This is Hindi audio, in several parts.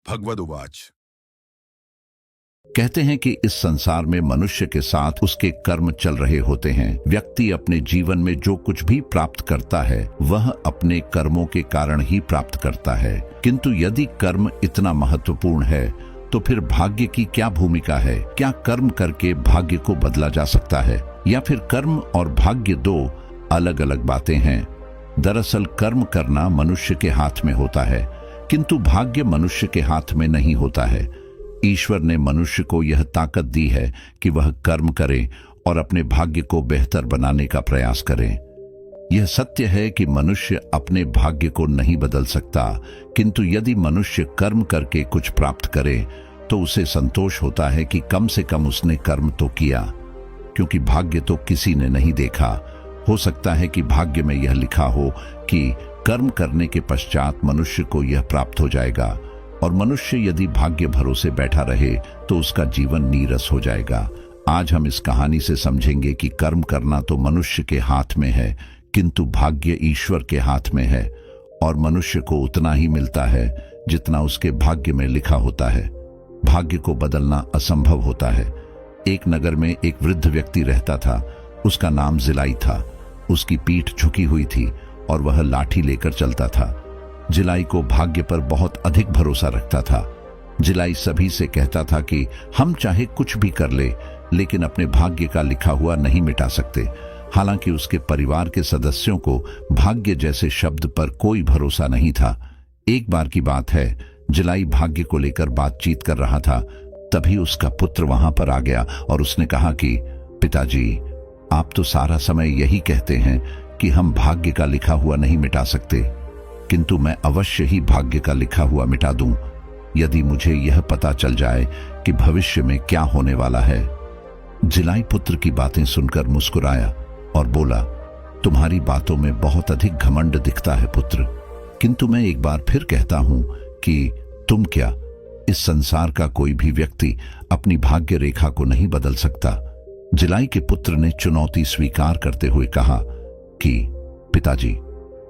भगवदुवाच। कहते हैं कि इस संसार में मनुष्य के साथ उसके कर्म चल रहे होते हैं। व्यक्ति अपने जीवन में जो कुछ भी प्राप्त करता है वह अपने कर्मों के कारण ही प्राप्त करता है। किंतु यदि कर्म इतना महत्वपूर्ण है तो फिर भाग्य की क्या भूमिका है? क्या कर्म करके भाग्य को बदला जा सकता है या फिर कर्म और भाग्य दो अलग अलग बातें हैं? दरअसल कर्म करना मनुष्य के हाथ में होता है, किंतु भाग्य मनुष्य के हाथ में नहीं होता है। ईश्वर ने मनुष्य को यह ताकत दी है कि वह कर्म करे और अपने भाग्य को बेहतर बनाने का प्रयास करे। यह सत्य है कि मनुष्य अपने भाग्य को नहीं बदल सकता, किंतु यदि मनुष्य कर्म करके कुछ प्राप्त करे तो उसे संतोष होता है कि कम से कम उसने कर्म तो किया, क्योंकि भाग्य तो किसी ने नहीं देखा। हो सकता है कि भाग्य में यह लिखा हो कि कर्म करने के पश्चात मनुष्य को यह प्राप्त हो जाएगा, और मनुष्य यदि भाग्य भरोसे बैठा रहे तो उसका जीवन नीरस हो जाएगा। आज हम इस कहानी से समझेंगे कि कर्म करना तो मनुष्य के हाथ में है, किंतु भाग्य ईश्वर के हाथ में है, और मनुष्य को उतना ही मिलता है जितना उसके भाग्य में लिखा होता है। भाग्य को बदलना असंभव होता है। एक नगर में एक वृद्ध व्यक्ति रहता था। उसका नाम जिलाई था। उसकी पीठ झुकी हुई थी और वह लाठी लेकर चलता था। जिलाई को भाग्य पर बहुत अधिक भरोसा रखता था। जिलाई सभी से कहता था कि हम चाहे कुछ भी कर ले, लेकिन अपने भाग्य का लिखा हुआ नहीं मिटा सकते। हालांकि उसके परिवार के सदस्यों को भाग्य जैसे शब्द पर कोई भरोसा नहीं था। एक बार की बात है, जिलाई भाग्य को लेकर बातचीत कर रहा था। तभी उसका पुत्र वहां पर आ गया और उसने कहा कि पिताजी, आप तो सारा समय यही कहते हैं कि हम भाग्य का लिखा हुआ नहीं मिटा सकते, किंतु मैं अवश्य ही भाग्य का लिखा हुआ मिटा दूं, यदि मुझे यह पता चल जाए कि भविष्य में क्या होने वाला है। जिलाई पुत्र की बातें सुनकर मुस्कुराया और बोला, तुम्हारी बातों में बहुत अधिक घमंड दिखता है पुत्र, किंतु मैं एक बार फिर कहता हूं कि तुम क्या, इस संसार का कोई भी व्यक्ति अपनी भाग्य रेखा को नहीं बदल सकता। जिलाई के पुत्र ने चुनौती स्वीकार करते हुए कहा कि पिताजी,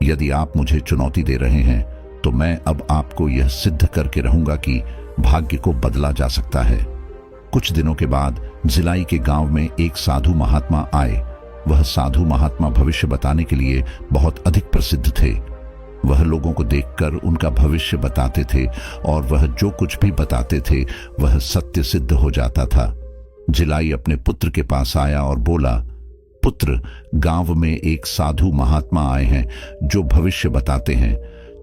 यदि आप मुझे चुनौती दे रहे हैं तो मैं अब आपको यह सिद्ध करके रहूंगा कि भाग्य को बदला जा सकता है। कुछ दिनों के बाद जिलाई के गांव में एक साधु महात्मा आए। वह साधु महात्मा भविष्य बताने के लिए बहुत अधिक प्रसिद्ध थे। वह लोगों को देखकर उनका भविष्य बताते थे और वह जो कुछ भी बताते थे वह सत्य सिद्ध हो जाता था। जिलाई अपने पुत्र के पास आया और बोला, पुत्र, गांव में एक साधु महात्मा आए हैं जो भविष्य बताते हैं।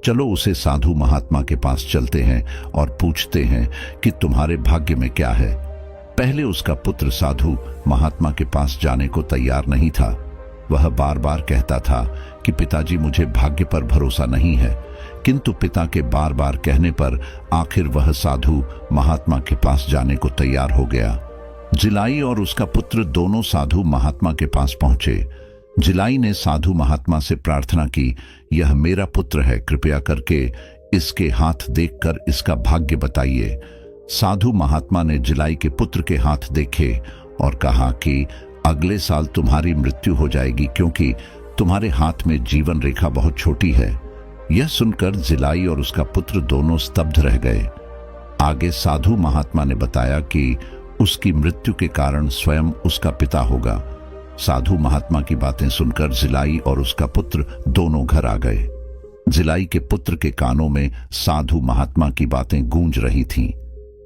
चलो उसे साधु महात्मा के पास चलते हैं और पूछते हैं कि तुम्हारे भाग्य में क्या है। पहले उसका पुत्र साधु महात्मा के पास जाने को तैयार नहीं था। वह बार बार कहता था कि पिताजी, मुझे भाग्य पर भरोसा नहीं है, किंतु पिता के बार बार कहने पर आखिर वह साधु महात्मा के पास जाने को तैयार हो गया। जिलाई और उसका पुत्र दोनों साधु महात्मा के पास पहुंचे। जिलाई ने साधु महात्मा से प्रार्थना की, यह मेरा पुत्र है, कृपया करके इसके हाथ देखकर इसका भाग्य बताइए। साधु महात्मा ने जिलाई के पुत्र के हाथ देखे और कहा कि अगले साल तुम्हारी मृत्यु हो जाएगी, क्योंकि तुम्हारे हाथ में जीवन रेखा बहुत छोटी है। यह सुनकर जिलाई और उसका पुत्र दोनों स्तब्ध रह गए। आगे साधु महात्मा ने बताया कि उसकी मृत्यु के कारण स्वयं उसका पिता होगा। साधु महात्मा की बातें सुनकर जिलाई और उसका पुत्र दोनों घर आ गए। जिलाई के पुत्र के कानों में साधु महात्मा की बातें गूंज रही थीं।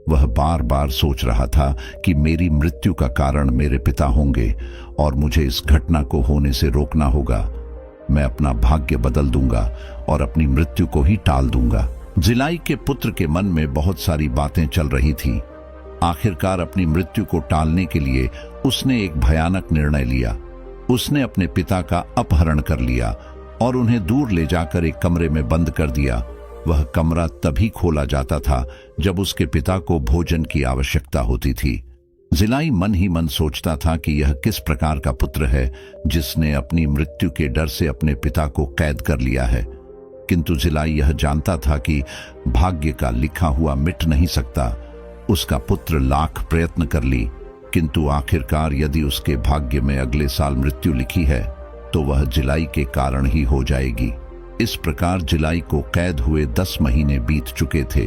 वह बार बार सोच रहा था कि मेरी मृत्यु का कारण मेरे पिता होंगे और मुझे इस घटना को होने से रोकना होगा। मैं अपना भाग्य बदल दूंगा और अपनी मृत्यु को ही टाल दूंगा। जिलाई के पुत्र के मन में बहुत सारी बातें चल रही थीं। आखिरकार अपनी मृत्यु को टालने के लिए उसने एक भयानक निर्णय लिया। उसने अपने पिता का अपहरण कर लिया और उन्हें दूर ले जाकर एक कमरे में बंद कर दिया। वह कमरा तभी खोला जाता था जब उसके पिता को भोजन की आवश्यकता होती थी। जिलाई मन ही मन सोचता था कि यह किस प्रकार का पुत्र है जिसने अपनी मृत्यु के डर से अपने पिता को कैद कर लिया है। किंतु जिलाई यह जानता था कि भाग्य का लिखा हुआ मिट नहीं सकता। उसका पुत्र लाख प्रयत्न कर ली, किंतु आखिरकार यदि उसके भाग्य में अगले साल मृत्यु लिखी है तो वह जिलाई के कारण ही हो जाएगी। इस प्रकार जिलाई को कैद हुए 10 महीने बीत चुके थे।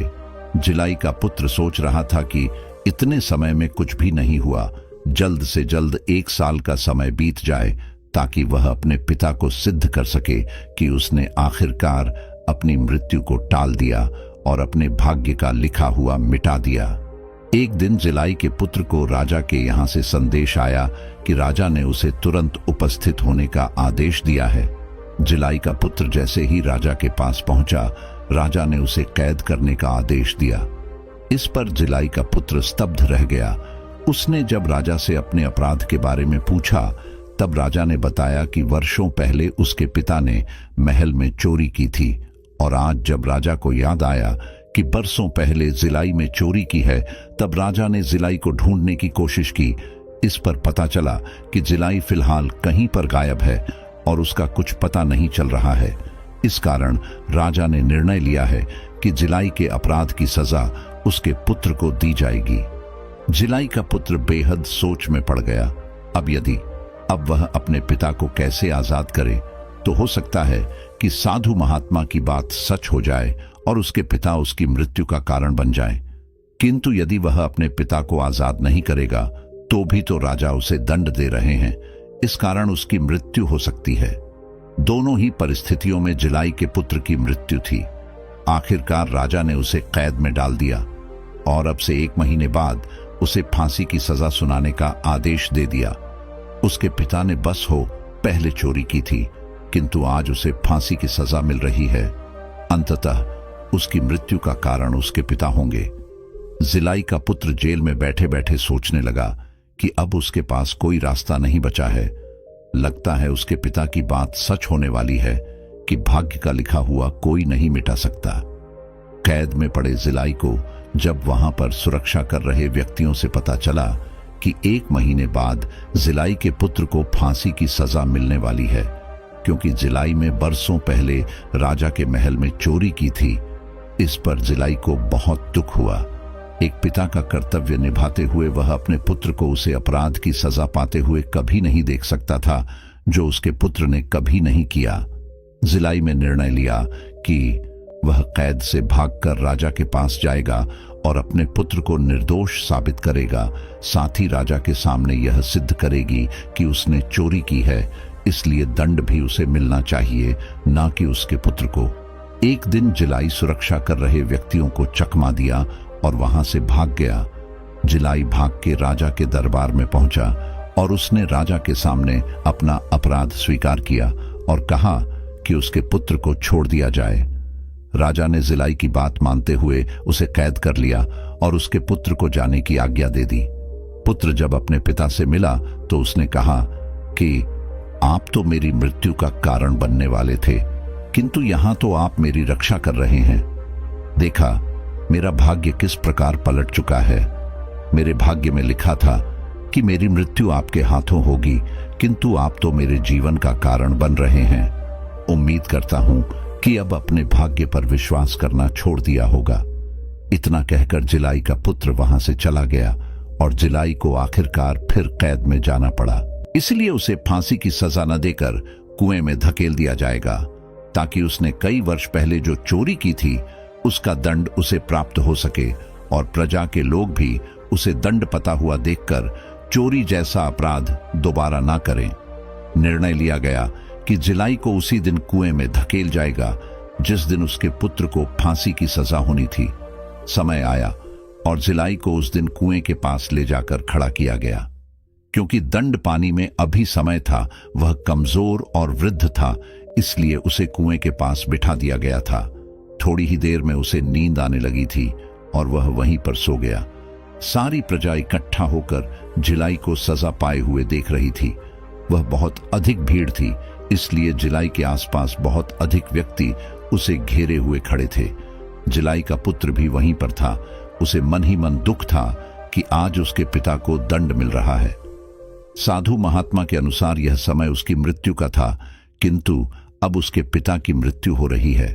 जिलाई का पुत्र सोच रहा था कि इतने समय में कुछ भी नहीं हुआ, जल्द से जल्द 1 साल का समय बीत जाए ताकि वह अपने पिता को सिद्ध कर सके कि उसने आखिरकार अपनी मृत्यु को टाल दिया और अपने भाग्य का लिखा हुआ मिटा दिया। एक दिन जिलाई के पुत्र को राजा के यहाँ से संदेश आया कि राजा ने उसे तुरंत उपस्थित होने का आदेश दिया है। जिलाई का पुत्र जैसे ही राजा के पास पहुंचा, राजा ने उसे कैद करने का आदेश दिया। इस पर जिलाई का पुत्र स्तब्ध रह गया। उसने जब राजा से अपने अपराध के बारे में पूछा, तब राजा ने बताया कि वर्षों पहले उसके पिता ने महल में चोरी की थी, और आज जब राजा को याद आया कि बरसों पहले जिलाई में चोरी की है, तब राजा ने जिलाई को ढूंढने की कोशिश की। इस पर पता चला कि जिलाई फिलहाल कहीं पर गायब है और उसका कुछ पता नहीं चल रहा है। इस कारण राजा ने निर्णय लिया है कि जिलाई के अपराध की सजा उसके पुत्र को दी जाएगी। जिलाई का पुत्र बेहद सोच में पड़ गया। अब वह अपने पिता को कैसे आजाद करे? तो हो सकता है कि साधु महात्मा की बात सच हो जाए और उसके पिता उसकी मृत्यु का कारण बन जाए। किंतु यदि वह अपने पिता को आजाद नहीं करेगा तो भी तो राजा उसे दंड दे रहे हैं, इस कारण उसकी मृत्यु हो सकती है। दोनों ही परिस्थितियों में जिलाई के पुत्र की मृत्यु थी। आखिरकार राजा ने उसे कैद में डाल दिया और अब से 1 महीने बाद उसे फांसी की सजा सुनाने का आदेश दे दिया। उसके पिता ने बस हो पहले चोरी की थी, किंतु आज उसे फांसी की सजा मिल रही है। अंततः उसकी मृत्यु का कारण उसके पिता होंगे। जिलाई का पुत्र जेल में बैठे बैठे सोचने लगा कि अब उसके पास कोई रास्ता नहीं बचा है। लगता है उसके पिता की बात सच होने वाली है कि भाग्य का लिखा हुआ कोई नहीं मिटा सकता। कैद में पड़े जिलाई को जब वहां पर सुरक्षा कर रहे व्यक्तियों से पता चला कि 1 महीने बाद जिलाई के पुत्र को फांसी की सजा मिलने वाली है, क्योंकि जिलाई में बरसों पहले राजा के महल में चोरी की थी। इस पर जिलाई को बहुत दुख हुआ। एक पिता का कर्तव्य निभाते हुए वह अपने पुत्र को उसे अपराध की सजा पाते हुए कभी नहीं देख सकता था जो उसके पुत्र ने कभी नहीं किया। जिलाई ने निर्णय लिया कि वह कैद से भागकर राजा के पास जाएगा और अपने पुत्र को निर्दोष साबित करेगा। साथ ही राजा के सामने यह सिद्ध करेगी कि उसने चोरी की है, इसलिए दंड भी उसे मिलना चाहिए, ना कि उसके पुत्र को। एक दिन जिलाई सुरक्षा कर रहे व्यक्तियों को चकमा दिया और वहां से भाग गया। जिलाई भाग के राजा के दरबार में पहुंचा और उसने राजा के सामने अपना अपराध स्वीकार किया और कहा कि उसके पुत्र को छोड़ दिया जाए। राजा ने जिलाई की बात मानते हुए उसे कैद कर लिया और उसके पुत्र को जाने की आज्ञा दे दी। पुत्र जब अपने पिता से मिला तो उसने कहा कि आप तो मेरी मृत्यु का कारण बनने वाले थे, किंतु यहां तो आप मेरी रक्षा कर रहे हैं। देखा मेरा भाग्य किस प्रकार पलट चुका है। मेरे भाग्य में लिखा था कि मेरी मृत्यु आपके हाथों होगी, किंतु आप तो मेरे जीवन का कारण बन रहे हैं। उम्मीद करता हूं कि अब अपने भाग्य पर विश्वास करना छोड़ दिया होगा। इतना कहकर जिलाई का पुत्र वहां से चला गया और जिलाई को आखिरकार फिर कैद में जाना पड़ा। इसलिए उसे फांसी की सजा न देकर कुएं में धकेल दिया जाएगा, ताकि उसने कई वर्ष पहले जो चोरी की थी उसका दंड उसे प्राप्त हो सके और प्रजा के लोग भी उसे दंड पता हुआ देखकर चोरी जैसा अपराध दोबारा ना करें। निर्णय लिया गया कि जिलाई को उसी दिन कुएं में धकेल जाएगा जिस दिन उसके पुत्र को फांसी की सजा होनी थी। समय आया और जिलाई को उस दिन कुएं के पास ले जाकर खड़ा किया गया। क्योंकि दंड पानी में अभी समय था, वह कमजोर और वृद्ध था, इसलिए उसे कुएं के पास बिठा दिया गया था। थोड़ी ही देर में उसे नींद आने लगी थी और वह वहीं पर सो गया। सारी प्रजा इकट्ठा होकर जिलाई को सजा पाए हुए देख रही थी। वह बहुत अधिक भीड़ थी, इसलिए जिलाई के आसपास बहुत अधिक व्यक्ति उसे घेरे हुए खड़े थे। जिलाई का पुत्र भी वहीं पर था। उसे मन ही मन दुख था कि आज उसके पिता को दंड मिल रहा है। साधु महात्मा के अनुसार यह समय उसकी मृत्यु का था, किंतु अब उसके पिता की मृत्यु हो रही है।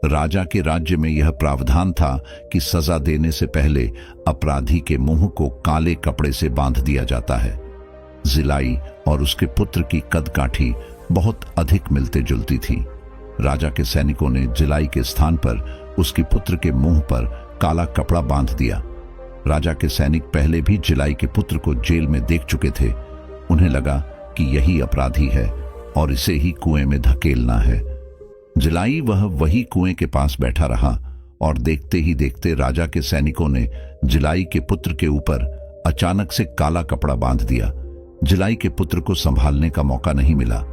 राजा के राज्य में यह प्रावधान था कि सजा देने से पहले अपराधी के मुंह को काले कपड़े से बांध दिया जाता है। जिलाई और उसके पुत्र की कदकाठी बहुत अधिक मिलते जुलती थी। राजा के सैनिकों ने जिलाई के स्थान पर उसके पुत्र के मुंह पर काला कपड़ा बांध दिया। राजा के सैनिक पहले भी जिलाई के पुत्र को जेल में देख चुके थे। उन्हें लगा कि यही अपराधी है और इसे ही कुएं में धकेलना है। जिलाई वही कुएं के पास बैठा रहा और देखते ही देखते राजा के सैनिकों ने जिलाई के पुत्र के ऊपर अचानक से काला कपड़ा बांध दिया। जिलाई के पुत्र को संभालने का मौका नहीं मिला।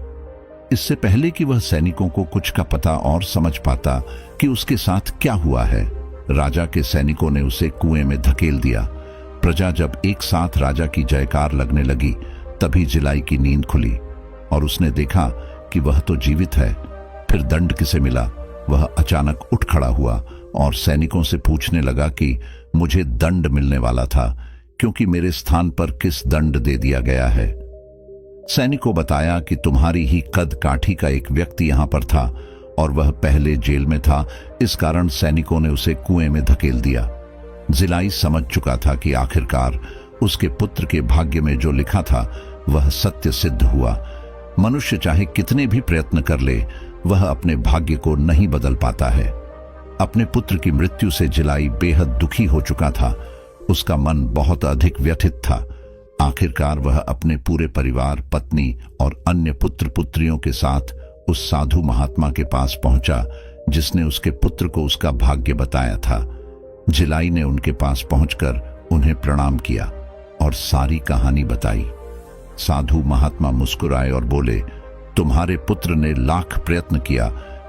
इससे पहले कि वह सैनिकों को कुछ का पता और समझ पाता कि उसके साथ क्या हुआ है, राजा के सैनिकों ने उसे कुएं में धकेल दिया। प्रजा जब एक साथ राजा की जयकार लगने लगी, तभी जिलाई की नींद खुली और उसने देखा कि वह तो जीवित है। फिर दंड किसे मिला? वह अचानक उठ खड़ा हुआ और सैनिकों से पूछने लगा कि मुझे दंड मिलने वाला था, क्योंकि मेरे स्थान पर किस दंड दे दिया गया है। सैनिकों बताया कि तुम्हारी ही कद काठी का एक व्यक्ति यहां पर था और वह पहले जेल में था, इस कारण सैनिकों ने उसे कुएं में धकेल दिया। जिलाई समझ चुका था कि आखिरकार उसके पुत्र के भाग्य में जो लिखा था वह सत्य सिद्ध हुआ। मनुष्य चाहे कितने भी प्रयत्न कर ले, वह अपने भाग्य को नहीं बदल पाता है। अपने पुत्र की मृत्यु से जिलाई बेहद दुखी हो चुका था। उसका मन बहुत अधिक व्यथित था। आखिरकार वह अपने पूरे परिवार, पत्नी और अन्य पुत्र पुत्रियों के साथ उस साधु महात्मा के पास पहुंचा जिसने उसके पुत्र को उसका भाग्य बताया था। जिलाई ने उनके पास पहुंचकर उन्हें प्रणाम किया और सारी कहानी बताई। साधु महात्मा मुस्कुराए और बोले, तुम्हारे पुत्र ने लाख प्रयत्न किया,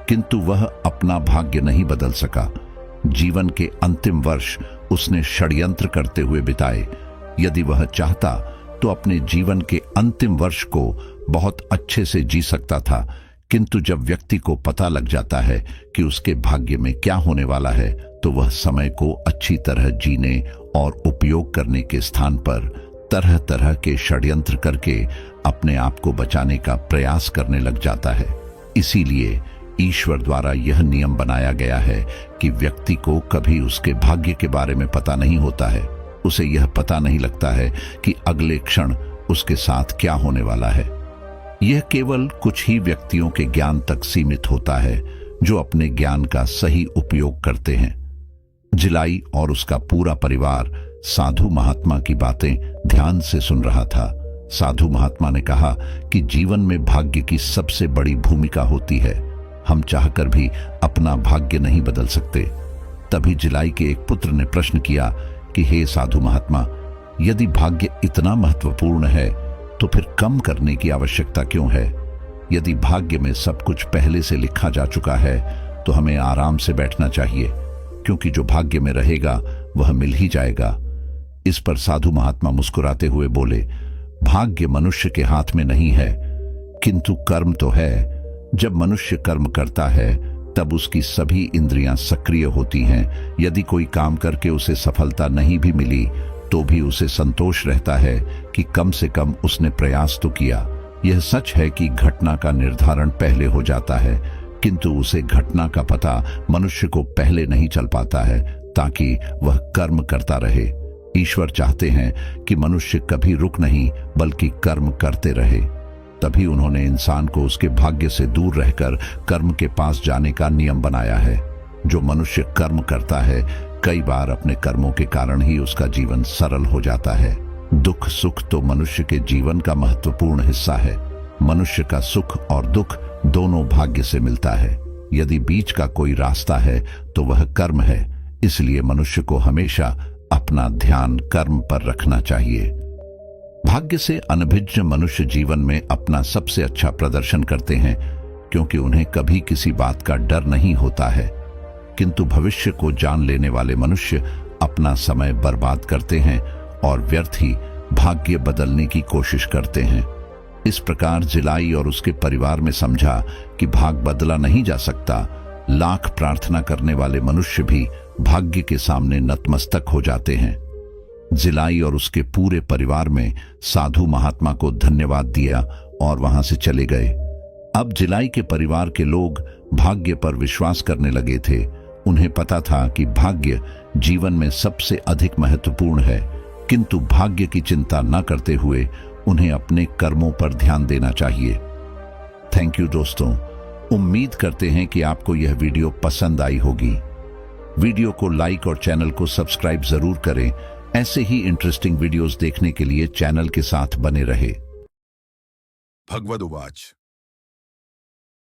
किंतु वह अपना भाग्य नहीं बदल सका। जीवन के अंतिम वर्ष उसने षड्यंत्र करते हुए बिताए। यदि वह चाहता तो अपने जीवन के अंतिम वर्ष को बहुत अच्छे से जी सकता था, किंतु जब व्यक्ति को पता लग जाता है कि उसके भाग्य में क्या होने वाला है, तो वह समय को अच्छी तरह जीने और उपयोग करने के स्थान पर तरह तरह के षड्यंत्र करके अपने आप को बचाने का प्रयास करने लग जाता है। इसीलिए ईश्वर द्वारा यह नियम बनाया गया है कि व्यक्ति को कभी उसके भाग्य के बारे में पता नहीं होता है। उसे यह पता नहीं लगता है कि अगले क्षण उसके साथ क्या होने वाला है। यह केवल कुछ ही व्यक्तियों के ज्ञान तक सीमित होता है जो अपने ज्ञान का सही उपयोग करते हैं। जिलाई और उसका पूरा परिवार साधु महात्मा की बातें ध्यान से सुन रहा था। साधु महात्मा ने कहा कि जीवन में भाग्य की सबसे बड़ी भूमिका होती है। हम चाहकर भी अपना भाग्य नहीं बदल सकते। तभी जिलाई के एक पुत्र ने प्रश्न किया कि हे साधु महात्मा, यदि भाग्य इतना महत्वपूर्ण है तो फिर कम करने की आवश्यकता क्यों है? यदि भाग्य में सब कुछ पहले से लिखा जा चुका है तो हमें आराम से बैठना चाहिए, क्योंकि जो भाग्य में रहेगा वह मिल ही जाएगा। इस पर साधु महात्मा मुस्कुराते हुए बोले, भाग्य मनुष्य के हाथ में नहीं है, किंतु कर्म तो है। जब मनुष्य कर्म करता है तब उसकी सभी इंद्रियां सक्रिय होती हैं। यदि कोई काम करके उसे सफलता नहीं भी मिली तो भी उसे संतोष रहता है कि कम से कम उसने प्रयास तो किया। यह सच है कि घटना का निर्धारण पहले हो जाता है, किंतु उसे घटना का पता मनुष्य को पहले नहीं चल पाता है, ताकि वह कर्म करता रहे। ईश्वर चाहते हैं कि मनुष्य कभी रुक नहीं बल्कि कर्म करते रहे। तभी उन्होंने इंसान को उसके भाग्य से दूर रहकर कर्म के पास जाने का नियम बनाया है। जो मनुष्य कर्म करता है, कई बार अपने कर्मों के कारण ही उसका जीवन सरल हो जाता है। दुख सुख तो मनुष्य के जीवन का महत्वपूर्ण हिस्सा है। मनुष्य का सुख और दुख दोनों भाग्य से मिलता है। यदि बीच का कोई रास्ता है तो वह कर्म है। इसलिए मनुष्य को हमेशा अपना ध्यान कर्म पर रखना चाहिए। भाग्य से अनभिज्ञ मनुष्य जीवन में अपना सबसे अच्छा प्रदर्शन करते हैं, क्योंकि उन्हें कभी किसी बात का डर नहीं होता है। किंतु भविष्य को जान लेने वाले मनुष्य अपना समय बर्बाद करते हैं और व्यर्थ ही भाग्य बदलने की कोशिश करते हैं। इस प्रकार जिलाई और उसके परिवार में समझा कि भाग बदला नहीं जा सकता। लाख प्रार्थना करने वाले मनुष्य भी भाग्य के सामने नतमस्तक हो जाते हैं। जिलाई और उसके पूरे परिवार में साधु महात्मा को धन्यवाद दिया और वहां से चले गए। अब जिलाई के परिवार के लोग भाग्य पर विश्वास करने लगे थे। उन्हें पता था कि भाग्य जीवन में सबसे अधिक महत्वपूर्ण है, किंतु भाग्य की चिंता न करते हुए उन्हें अपने कर्मों पर ध्यान देना चाहिए। थैंक यू दोस्तों, उम्मीद करते हैं कि आपको यह वीडियो पसंद आई होगी। वीडियो को लाइक और चैनल को सब्सक्राइब जरूर करें। ऐसे ही इंटरेस्टिंग वीडियोस देखने के लिए चैनल के साथ बने रहे। भगवदुवाच।